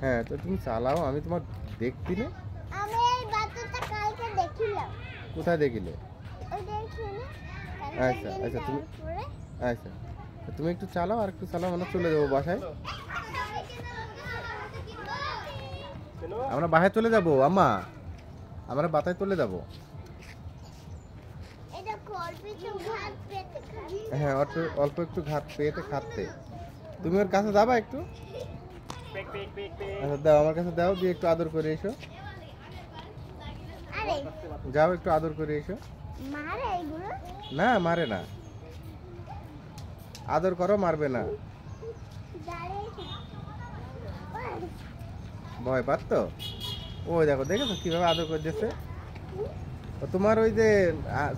হ্যাঁ, তো তুমি চালাও, আমি তোমার দেখতি না। আমি এই বাতুটা কালকে দেখিলাম। কোথায় দেখিলে? ওই দেখিনি। আচ্ছা আচ্ছা, আচ্ছা তুমি একটু চালাও, আর একটু চালাও, আমরা চলে যাবো বাসায়। আমরা বাসায় চলে যাবো আম্মা, আমরা বাসায় চলে যাবো। হ্যাঁ, অল্প একটু ঘাট পেয়েতে খাচ্ছে। তুমি ওর কাছে যাবা একটু? আচ্ছা দাও, আমার কাছে দাও, দিয়ে একটু আদর করে এসো। যাও, একটু আদর করে এসো। না মারে না, আদর করো, মারবে না। ভয় পাচ্ছ? ওই দেখো, দেখেছো কিভাবে আদর করে দিচ্ছে। তোমার ওই যে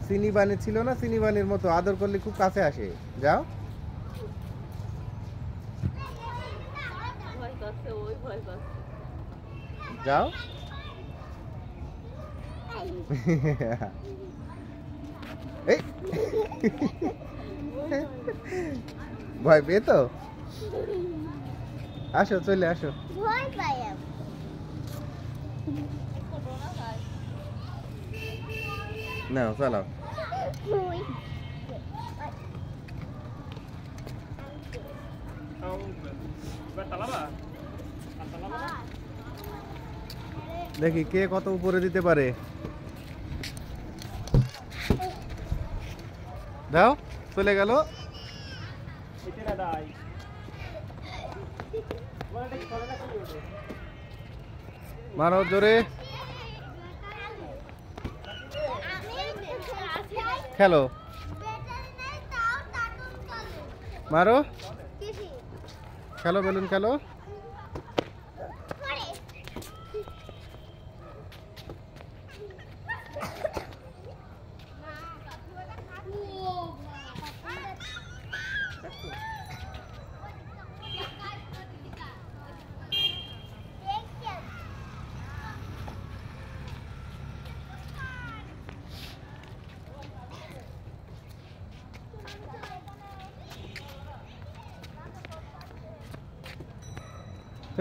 চিনি বানি ছিল না, চিনি বানির মতো আদর করলে খুব কাছে আসে। যাও, যাও। এই ভয় পেয়ে তো, আসো, চলে আসো। না, চালাও। দেখি কে কত উপরে দিতে পারে। দাও, চলে গেল। মারো জোরে, খেলো, মারো, খেলো, বেলুন খেলো।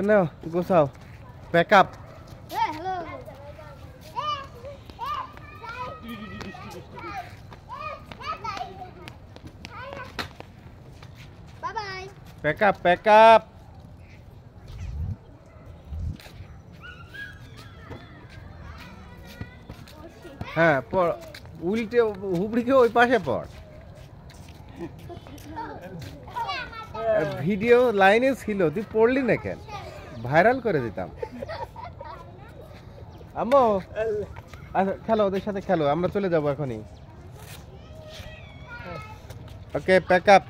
নাও, গোছাও, pack up. Pack up, pack up. হ্যাঁ, উল্টে হুবড়িকে ওই পাশে পড়। ভিডিও লাইনে ছিল, তুই পড়লি না কেন? ভাইরাল করে দিতাম। আম্মু, আচ্ছা খেলো, ওদের সাথে খেলো, আমরা চলে যাবো এখনই। ওকে, প্যাক আপ।